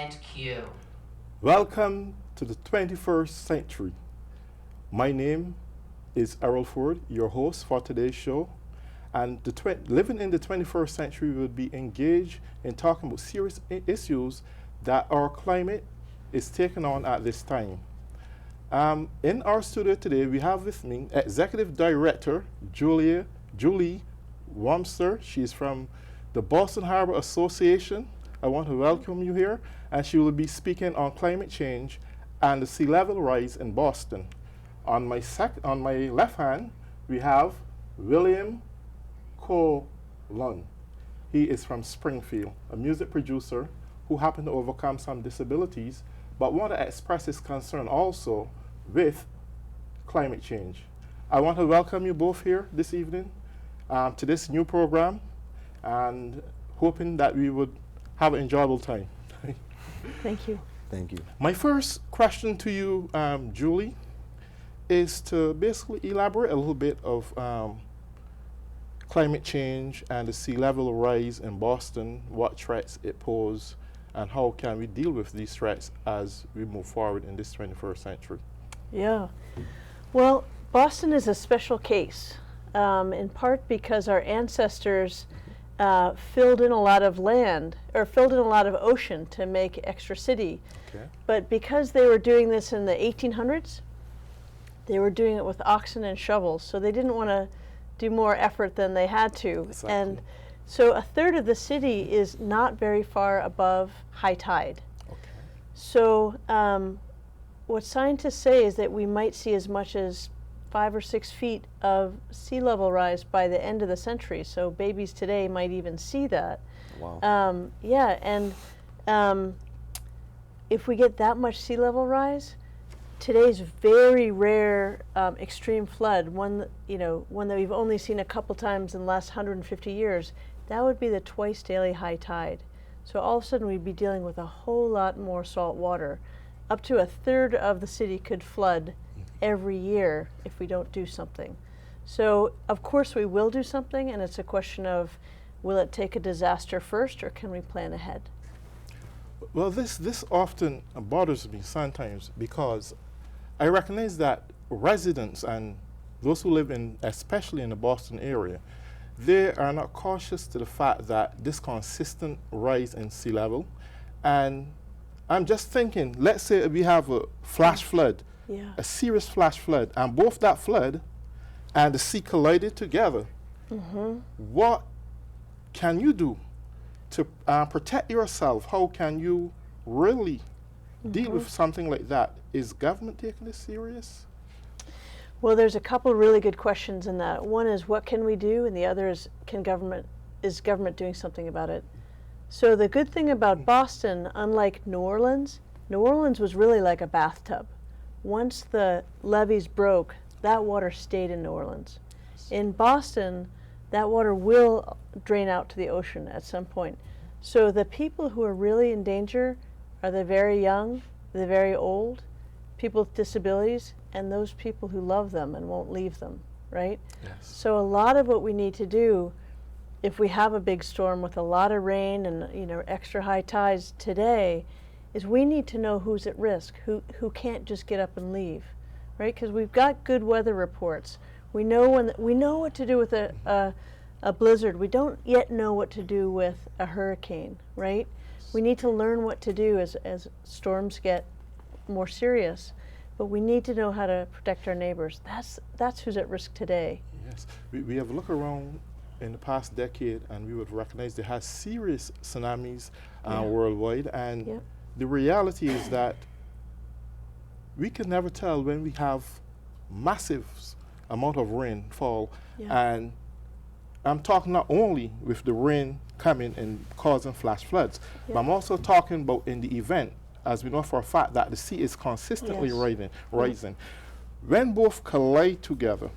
and cue. Welcome to the 21st century. My name is Errol Forde, your host for today's show. And living in the 21st century, we will be engaged in talking about serious issues that our climate is taking on at this time. In our studio today, we have with me Executive Director Julie Wamster. She's from the Boston Harbor Association. I want to welcome you here, and she will be speaking on climate change and the sea level rise in Boston. On my left hand, we have William Colon. He is from Springfield, a music producer who happened to overcome some disabilities, but want to express his concern also with climate change. I want to welcome you both here this evening to this new program, and hoping that we would have an enjoyable time. Thank you. Thank you. My first question to you, Julie, is to basically elaborate a little bit of climate change and the sea level rise in Boston, what threats it poses, and how can we deal with these threats as we move forward in this 21st century. Yeah. Well, Boston is a special case, in part because our ancestors filled in a lot of land, or filled in a lot of ocean to make extra city. Okay. But because they were doing this in the 1800s, they were doing it with oxen and shovels, so they didn't want to do more effort than they had to. Exactly. And so a third of the city is not very far above high tide. Okay. So what scientists say is that we might see as much as 5 or 6 feet of sea level rise by the end of the century. So babies today might even see that. Wow. Yeah, and if we get that much sea level rise, today's very rare extreme flood, one that we've only seen a couple times in the last 150 years, that would be the twice daily high tide. So all of a sudden we'd be dealing with a whole lot more salt water. Up to a third of the city could flood every year if we don't do something. So of course we will do something, and it's a question of, will it take a disaster first, or can we plan ahead? Well, this often bothers me sometimes, because I recognize that residents and those who live in, especially in the Boston area, they are not cautious to the fact that this consistent rise in sea level. And I'm just thinking, let's say we have a flash flood, Yeah. a serious flash flood, and both that flood and the sea collided together. Mm-hmm. What can you do to protect yourself? How can you really deal with something like that? Is government taking this serious? Well, there's a couple really good questions in that. One is, what can we do? And the other is, is government doing something about it? So the good thing about Boston, unlike New Orleans was really like a bathtub. Once the levees broke, that water stayed in New Orleans. In Boston, that water will drain out to the ocean at some point. So the people who are really in danger are the very young, the very old, people with disabilities, and those people who love them and won't leave them, right? Yes. So a lot of what we need to do, if we have a big storm with a lot of rain and extra high tides today, is we need to know who's at risk, who can't just get up and leave, right? Because we've got good weather reports. We know we know what to do with a blizzard. We don't yet know what to do with a hurricane, right? We need to learn what to do as storms get more serious, but we need to know how to protect our neighbors. That's who's at risk today. Yes. We have looked around in the past decade, and we would recognize there has serious tsunamis worldwide, and Yep. the reality is that we can never tell when we have massive amount of rainfall. Yeah. And I'm talking not only with the rain coming and causing flash floods, but Yeah. I'm also talking about in the event, as we know for a fact that the sea is consistently Yes. rising. When both collide together,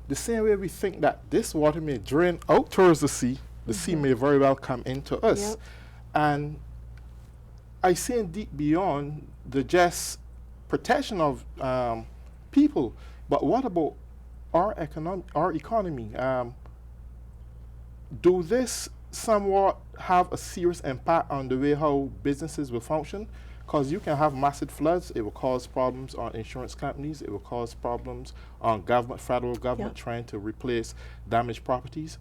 the same way we think that this water may drain out towards the sea sea may very well come into us. Yep. And I see deep beyond the just protection of people, but what about our economy? Do this somewhat have a serious impact on the way how businesses will function, because you can have massive floods. It will cause problems on insurance companies. It will cause problems on government, federal government trying to replace damaged properties.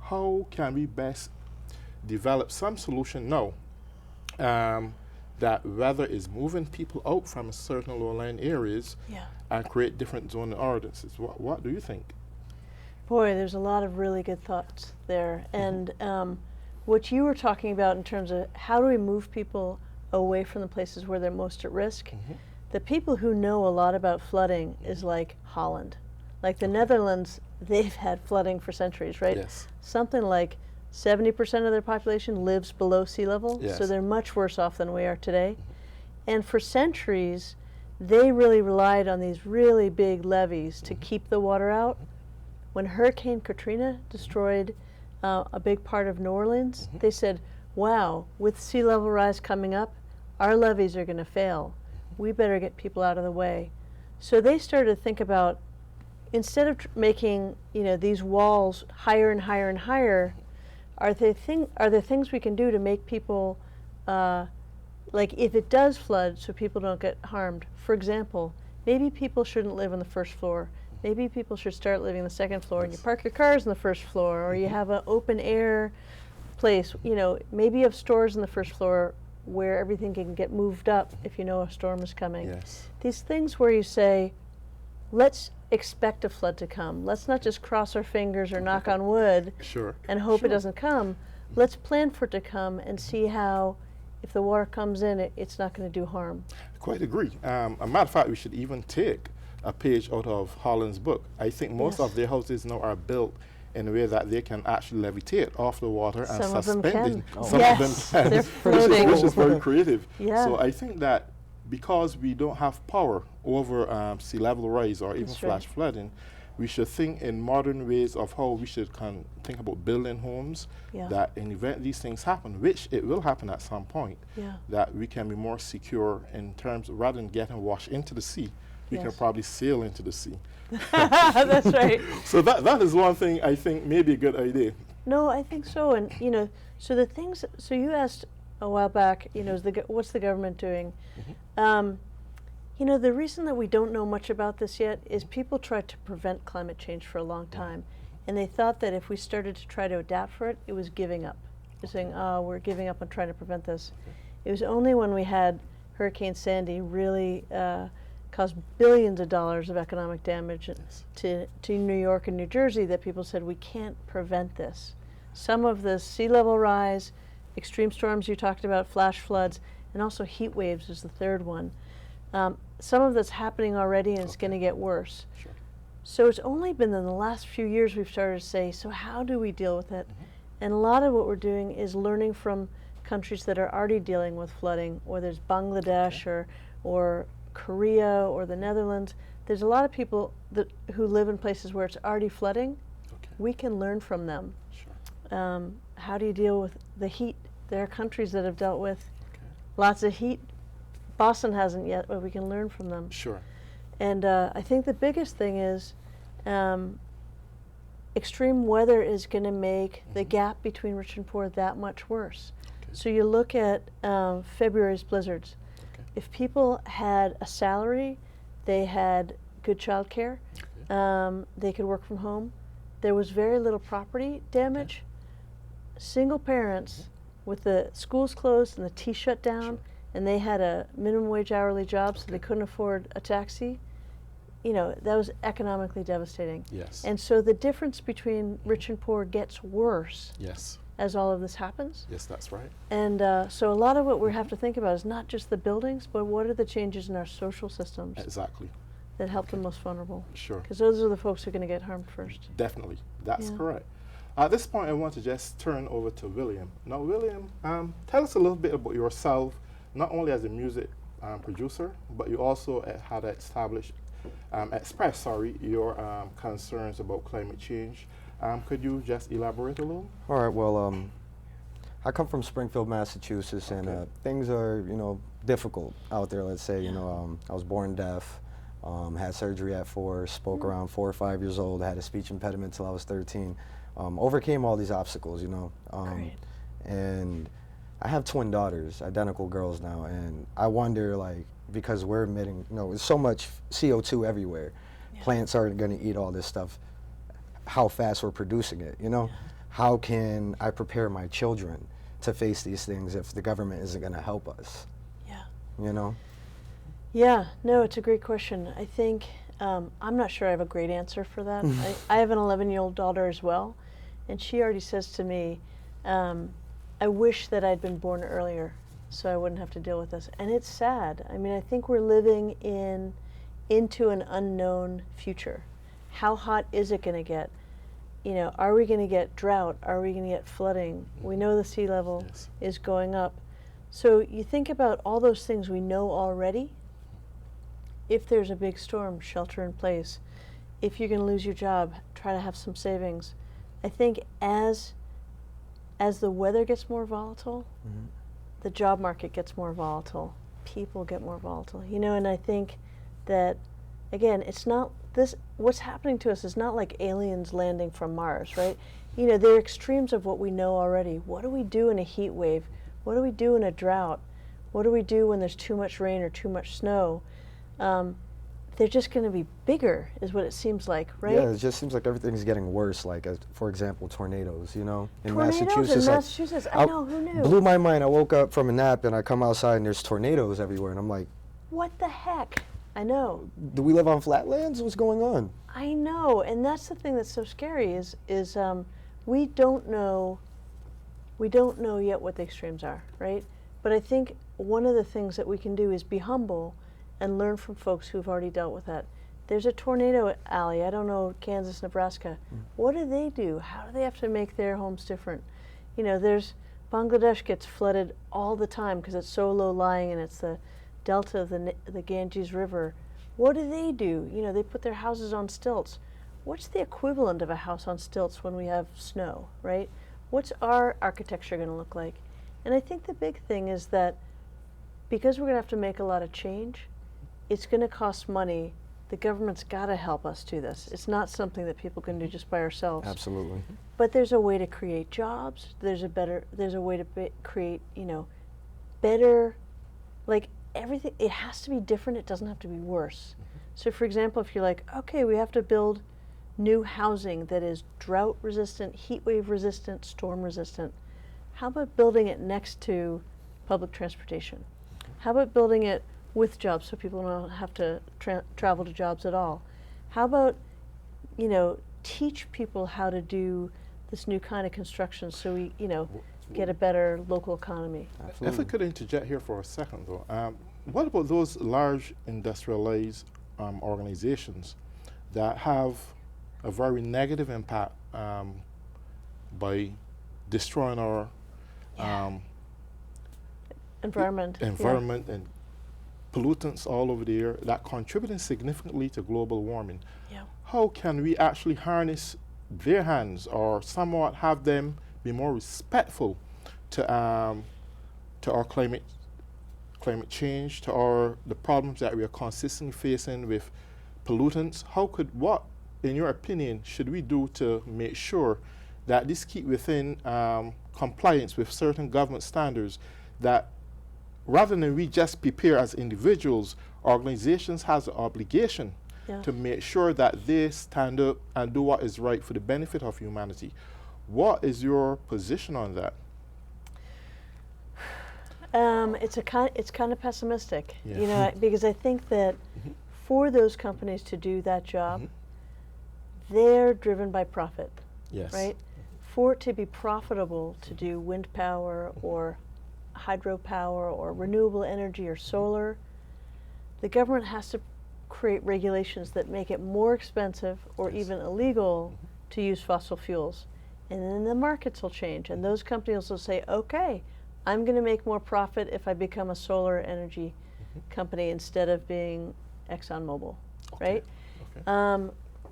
How can we best develop some solution now that weather is moving people out from certain low-lying areas and create different zoning ordinances? What do you think? Boy, there's a lot of really good thoughts there. And what you were talking about in terms of how do we move people away from the places where they're most at risk, the people who know a lot about flooding is like Holland. Like the Netherlands, they've had flooding for centuries, right? Yes. Something like 70% of their population lives below sea level, Yes. so they're much worse off than we are today. And for centuries, they really relied on these really big levees to keep the water out. When Hurricane Katrina destroyed a big part of New Orleans, they said, wow, with sea level rise coming up, our levees are going to fail. We better get people out of the way. So they started to think about, instead of making these walls higher and higher and higher, are there things we can do to make people, like if it does flood so people don't get harmed? For example, maybe people shouldn't live on the first floor. Maybe people should start living on the second floor, and you park your cars on the first floor, or you have an open air place. Maybe you have stores on the first floor where everything can get moved up if you know a storm is coming. Yes. These things where you say, let's expect a flood to come. Let's not just cross our fingers or knock on wood and hope it doesn't come. Let's plan for it to come and see how, if the water comes in, it's not going to do harm. I quite agree. A matter of fact, we should even take a page out of Holland's book. I think most of their houses now are built in a way that they can actually levitate off the water and Some of them suspend it. can. Some Yes, of them can, they're floating. which is very creative. Yeah. So I think that because we don't have power over sea level rise or even That's flash right. flooding, we should think in modern ways of how we should think about building homes that in event these things happen, which it will happen at some point, that we can be more secure in terms, rather than getting washed into the sea, we can probably sail into the sea. That's right. So that is one thing I think may be a good idea. No, I think so. And so the things. So you asked a while back. What's the government doing? The reason that we don't know much about this yet is people tried to prevent climate change for a long time, and they thought that if we started to try to adapt for it, it was giving up. They're saying, "Oh, we're giving up on trying to prevent this." It was only when we had Hurricane Sandy really caused billions of dollars of economic damage to New York and New Jersey that people said, we can't prevent this. Some of the sea level rise, extreme storms you talked about, flash floods, and also heat waves is the third one. Some of that's happening already, and it's going to get worse. Sure. So it's only been in the last few years we've started to say, so how do we deal with it? And a lot of what we're doing is learning from countries that are already dealing with flooding, or there's Bangladesh or Korea or the Netherlands. There's a lot of people who live in places where it's already flooding. We can learn from them. Sure. How do you deal with the heat? There are countries that have dealt with lots of heat. Boston hasn't yet, but we can learn from them. Sure. And I think the biggest thing is extreme weather is going to make the gap between rich and poor that much worse. So you look at February's blizzards. If people had a salary, they had good child care, they could work from home, there was very little property damage. Single parents with the schools closed and the T shut down, and they had a minimum wage hourly job, so they couldn't afford a taxi, that was economically devastating. Yes. And so the difference between rich and poor gets worse Yes. as all of this happens. Yes, that's right. And so a lot of what we have to think about is not just the buildings, but what are the changes in our social systems Exactly. that help the most vulnerable? Sure. Because those are the folks who are going to get harmed first. Definitely. That's Yeah. correct. At this point, I want to just turn over to William. Now, William, tell us a little bit about yourself, not only as a music producer, but you also had expressed your concerns about climate change. Could you just elaborate a little? All right, well, I come from Springfield, Massachusetts, and things are, difficult out there, let's say. I was born deaf. Had surgery at 4, spoke around 4 or 5 years old, had a speech impediment till I was 13. Overcame all these obstacles, you know. Great. And I have twin daughters, identical girls now, and I wonder, like, because we're emitting, you know, there's so much CO2 everywhere. Yeah. Plants aren't going to eat all this stuff. How fast we're producing it, you know? Yeah. How can I prepare my children to face these things if the government isn't going to help us? Yeah. You know? Yeah, no, it's a great question. I think, I'm not sure I have a great answer for that. I have an 11-year-old daughter as well, and she already says to me, I wish that I'd been born earlier so I wouldn't have to deal with this. And it's sad. I mean, I think we're living into an unknown future. How hot is it going to get? You know, are we going to get drought? Are we going to get flooding? We know the sea level Yes. is going up. So you think about all those things we know already. If there's a big storm, shelter in place. If you're going to lose your job, try to have some savings. I think as the weather gets more volatile, the job market gets more volatile, people get more volatile. You know, and I think that, again, it's not this, what's happening to us is not like aliens landing from Mars, right? You know, they're extremes of what we know already. What do we do in a heat wave? What do we do in a drought? What do we do when there's too much rain or too much snow? They're just going to be bigger, is what it seems like, right? Yeah, it just seems like everything's getting worse. Like, for example, tornadoes, you know? In Tornadoes Massachusetts. in like, Massachusetts, I know, who knew? Blew my mind. I woke up from a nap and I come outside and there's tornadoes everywhere. And I'm like, What the heck? I know. do we live on flatlands? What's going on? I know, and that's the thing that's so scary is we don't know yet what the extremes are, right? But I think one of the things that we can do is be humble and learn from folks who've already dealt with that. There's a tornado alley, I don't know, Kansas, Nebraska. What do they do? How do they have to make their homes different? You know, Bangladesh gets flooded all the time because it's so low lying and it's the delta of the Ganges River. What do? You know, they put their houses on stilts. What's the equivalent of a house on stilts when we have snow, right? What's our architecture going to look like? And I think the big thing is that because we're going to have to make a lot of change, it's going to cost money. The government's got to help us do this. It's not something that people can do just by ourselves. Absolutely. But there's a way to create jobs. There's a way to create, you know, better, like everything. It has to be different. It doesn't have to be worse. So, for example, if you're like, okay, we have to build new housing that is drought resistant, heat wave resistant, storm resistant. How about building it next to public transportation? How about building it with jobs so people don't have to travel to jobs at all? How about, you know, teach people how to do this new kind of construction so we, you know, get a better local economy? Absolutely. If I could interject here for a second, though, what about those large industrialized organizations that have a very negative impact by destroying our Environment. environment and pollutants all over the air that contributing significantly to global warming? Yeah. How can we actually harness their hands or somewhat have them be more respectful to our climate change, to the problems that we are consistently facing with pollutants? What, in your opinion, should we do to make sure that this keep within compliance with certain government standards, that rather than we just prepare as individuals, organizations has an obligation to make sure that they stand up and do what is right for the benefit of humanity? What is your position on that? It's kind of pessimistic, Yeah. you know, because I think that for those companies to do that job, they're driven by profit, Yes. right? For it to be profitable to do wind power or hydropower or renewable energy or solar, the government has to create regulations that make it more expensive or even illegal to use fossil fuels. And then the markets will change and those companies will say, okay, I'm going to make more profit if I become a solar energy company instead of being ExxonMobil, right? Okay.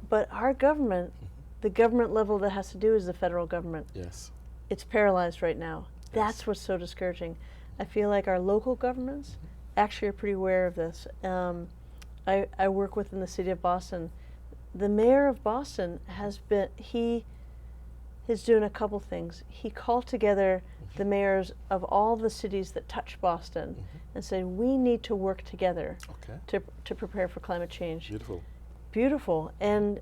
But our government, the government level that has to do is the federal government. Yes. It's paralyzed right now. Yes. That's what's so discouraging. I feel like our local governments actually are pretty aware of this. I work with in the city of Boston, the mayor of Boston he's doing a couple things. He called together the mayors of all the cities that touch Boston and said, we need to work together to prepare for climate change. Beautiful. Beautiful. And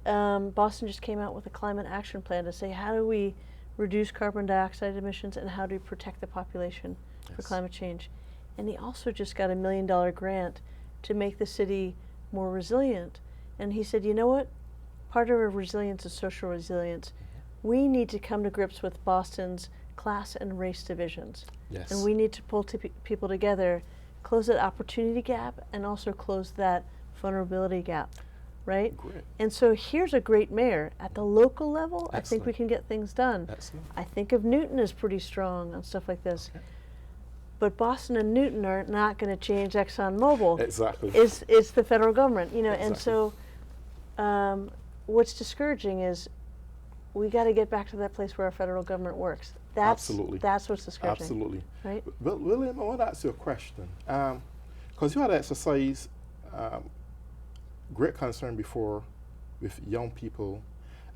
Boston just came out with a climate action plan to say, how do we reduce carbon dioxide emissions and how do we protect the population for climate change? And he also just got $1 million grant to make the city more resilient. And he said, you know what? Part of our resilience is social resilience. We need to come to grips with Boston's class and race divisions. Yes. And we need to pull people together, close that opportunity gap, and also close that vulnerability gap, right? Great. And so here's a great mayor. At the local level, I think we Excellent. can get things done. Excellent. I think of Newton as pretty strong on stuff like this. Okay. But Boston and Newton are not going to change ExxonMobil. Exactly. It's the federal government, you know, and Exactly. so what's discouraging is we got to get back to that place where our federal government works. Absolutely. That's what's discouraging. Absolutely. Right? Well, William, I want to ask you a question. Because you had exercised great concern before with young people,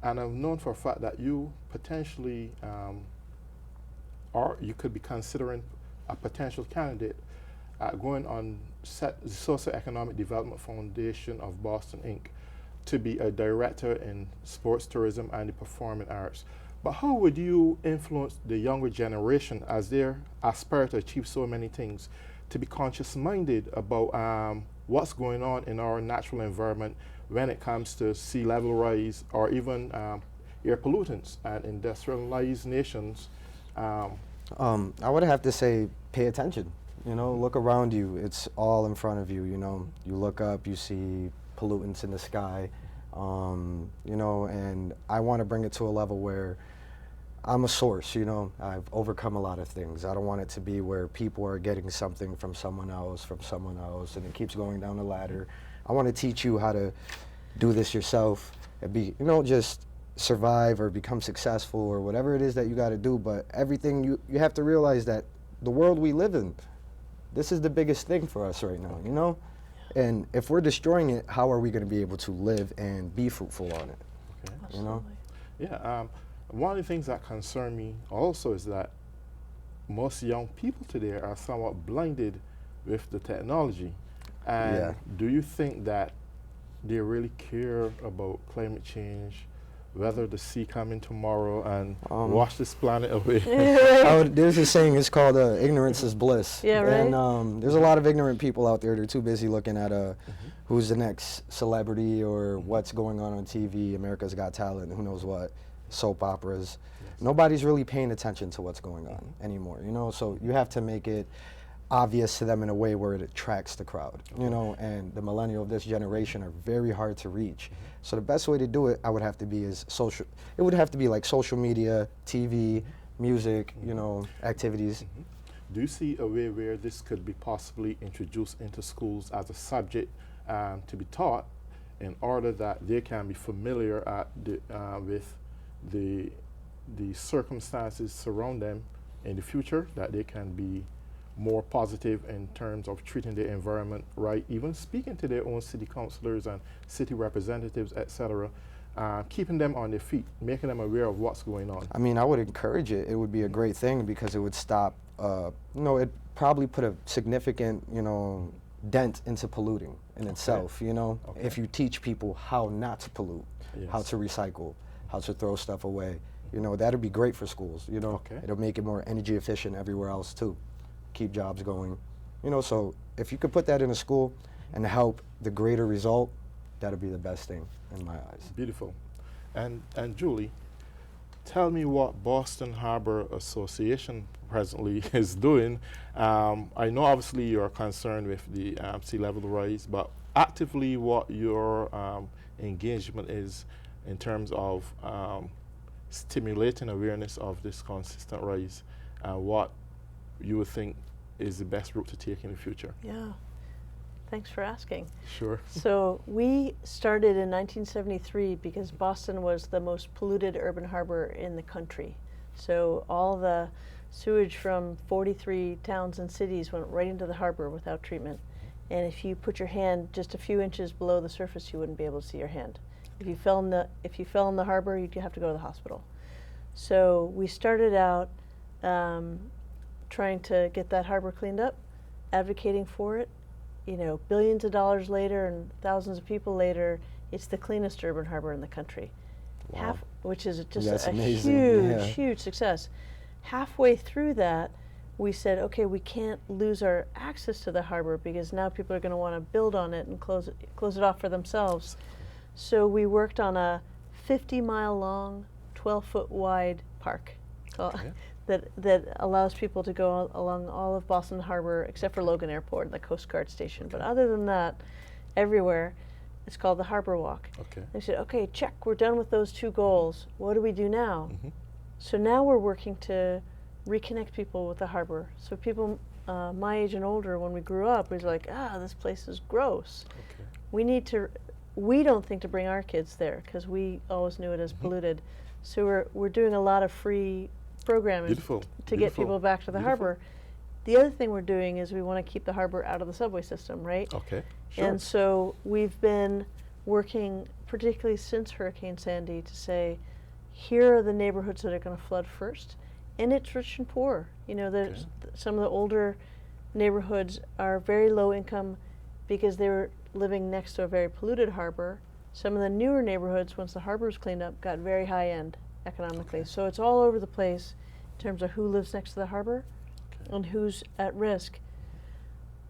and I've known for a fact that you potentially, or you could be considering a potential candidate going on the Socioeconomic Development Foundation of Boston, Inc., to be a director in sports tourism and the performing arts. But how would you influence the younger generation as they aspire to achieve so many things, to be conscious-minded about what's going on in our natural environment when it comes to sea level rise or even air pollutants and industrialized nations? I would have to say, pay attention. You know, look around you. It's all in front of you. You know, you look up, you see pollutants in the sky. You know, and I want to bring it to a level where I'm a source. You know, I've overcome a lot of things. I don't want it to be where people are getting something from someone else, and it keeps going down the ladder. I want to teach you how to do this yourself and be, you know, just survive or become successful or whatever it is that you got to do. But everything you have to realize that the world we live in, this is the biggest thing for us right now, you know? And if we're destroying it, how are we going to be able to live and be fruitful on it? Okay. You know? Yeah. One of the things that concern me also is that most young people today are somewhat blinded with the technology. And do you think that they really care about climate change, whether the sea coming tomorrow and wash this planet away? There's a saying, it's called ignorance is bliss. Yeah, right. And there's a lot of ignorant people out there. They're too busy looking at who's the next celebrity or what's going on TV, America's Got Talent, who knows what, soap operas. Yes. Nobody's really paying attention to what's going on anymore, you know? So you have to make it obvious to them in a way where it attracts the crowd, you know, and the millennial of this generation are very hard to reach. So the best way to do it, would have to be like social media, TV, music, you know, activities. Do you see a way where this could be possibly introduced into schools as a subject to be taught in order that they can be familiar with the circumstances surround them in the future, that they can be more positive in terms of treating the environment right, even speaking to their own city councilors and city representatives, etc., keeping them on their feet, making them aware of what's going on? I mean, I would encourage it. It would be a great thing because it would stop, it'd probably put a significant, you know, dent into polluting in itself, you know? If you teach people how not to pollute, how to recycle, how to throw stuff away, you know, that'd be great for schools, you know? It'll make it more energy efficient everywhere else too. Keep jobs going, you know, so if you could put that in a school and help the greater result, that'd be the best thing in my eyes. Beautiful. And Julie, tell me what Boston Harbor Association presently is doing. I know obviously you're concerned with the sea level rise, but actively what your engagement is in terms of stimulating awareness of this consistent rise, what you would think is the best route to take in the future? Yeah, thanks for asking. Sure. So we started in 1973 because Boston was the most polluted urban harbor in the country. So all the sewage from 43 towns and cities went right into the harbor without treatment. and if you put your hand just a few inches below the surface, you wouldn't be able to see your hand. If you fell in the harbor, you'd have to go to the hospital. So we started out trying to get that harbor cleaned up, advocating for it. You know, billions of dollars later and thousands of people later, it's the cleanest urban harbor in the country. Wow. Which is just That's a amazing. huge, Yeah. huge success. Halfway through that, we said, okay, we can't lose our access to the harbor because now people are going to want to build on it and close it off for themselves. So we worked on a 50-mile long, 12-foot wide park Okay. that allows people to go along all of Boston Harbor except for Logan Airport and the Coast Guard Station. But other than that, everywhere, it's called the Harbor Walk. Okay. They said, okay, check, we're done with those two goals. What do we do now? Mhm. So now we're working to reconnect people with the harbor. So people my age and older, when we grew up, was like, this place is gross. Okay. We don't think to bring our kids there because we always knew it as polluted. So we're doing a lot of free programming Beautiful. to get people back to the harbor. The other thing we're doing is we want to keep the harbor out of the subway system, right? Okay. Sure. And so we've been working, particularly since Hurricane Sandy, to say, here are the neighborhoods that are going to flood first. And it's rich and poor. You know, there's some of the older neighborhoods are very low income because they were living next to a very polluted harbor. Some of the newer neighborhoods, once the harbor was cleaned up, got very high end economically. Okay. So it's all over the place in terms of who lives next to the harbor Okay. and who's at risk.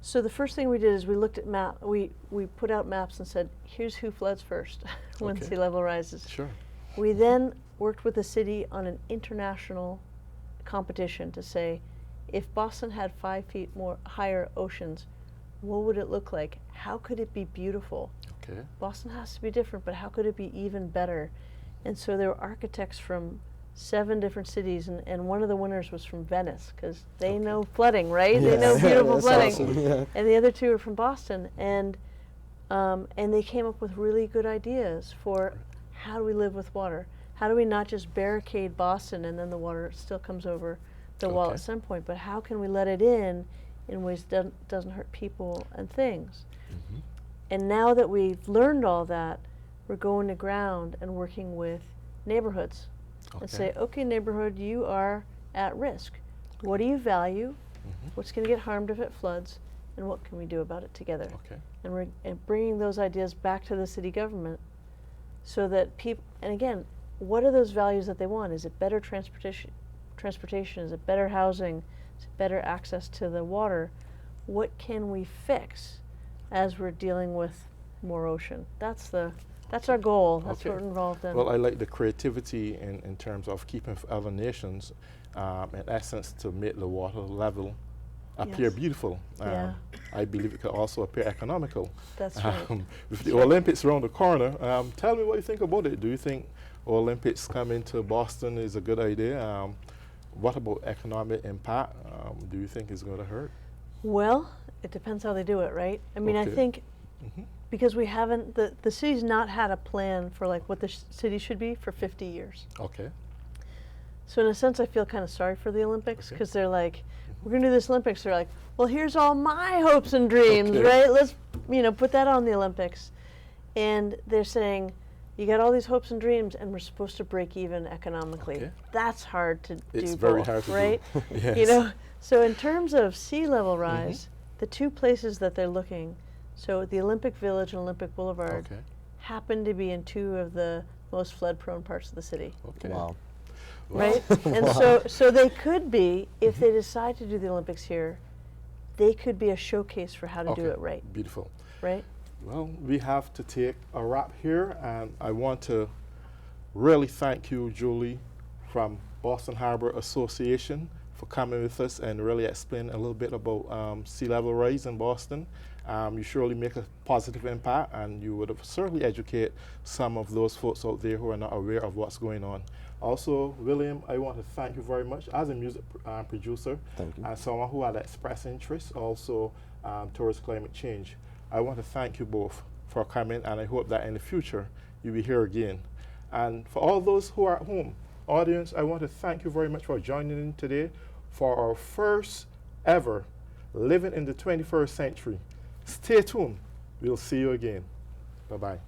So the first thing we did is we looked at we put out maps and said, here's who floods first when Okay. sea level rises. Sure. We then worked with the city on an international competition to say, if Boston had 5 feet more higher oceans, what would it look like? How could it be beautiful? Okay. Boston has to be different, but how could it be even better? And so there were architects from 7 different cities, and one of the winners was from Venice, because they Okay. know flooding, right? They Yeah. know beautiful That's flooding. awesome, yeah. And the other 2 are from Boston, and they came up with really good ideas for how do we live with water? How do we not just barricade Boston and then the water still comes over the wall Okay. at some point, but how can we let it in ways that doesn't hurt people and things? Mhm. And now that we've learned all that, we're going to ground and working with neighborhoods and say, okay, neighborhood, you are at risk. What do you value? Mhm. What's going to get harmed if it floods? And what can we do about it together? Okay. And bringing those ideas back to the city government so that people, and again, what are those values that they want? Is it better transportation? Is it better housing? Is it better access to the water? What can we fix as we're dealing with more ocean? That's our goal. That's Okay. what we're involved in. Well, I like the creativity in terms of keeping with other nations, in essence, to make the water level appear Yes. beautiful. Yeah. I believe it could also appear economical. That's right. With the Olympics around the corner, tell me what you think about it. Do you think Olympics coming to Boston is a good idea? What about economic impact? Do you think it's going to hurt? Well, it depends how they do it, right? I mean, I Okay. think Mhm. because we haven't, the city's not had a plan for like what the city should be for 50 years. Okay. So in a sense, I feel kind of sorry for the Olympics Okay. because they're like, we're going to do this Olympics. They're like, well, here's all my hopes and dreams, Okay. right? Let's, put that on the Olympics. And they're saying, you got all these hopes and dreams, and we're supposed to break even economically. Okay. That's hard to It's do very both, hard to do. right? Yes. So in terms of sea level rise, the 2 places that they're looking, so the Olympic Village and Olympic Boulevard, Okay. happen to be in 2 of the most flood-prone parts of the city. Okay. Wow. Right? And Wow. so they could be, if they decide to do the Olympics here, they could be a showcase for how to do Okay. it right, Beautiful. right? Well, we have to take a wrap here, and I want to really thank you, Julie, from Boston Harbor Association, for coming with us and really explain a little bit about sea level rise in Boston. You surely make a positive impact, and you would have certainly educate some of those folks out there who are not aware of what's going on. Also, William, I want to thank you very much as a music producer Thank you. and someone who had expressed interest also towards climate change. I want to thank you both for coming, and I hope that in the future you'll be here again. And for all those who are at home, audience, I want to thank you very much for joining in today for our first ever Living in the 21st Century Stay tuned. We'll see you again. Bye-bye.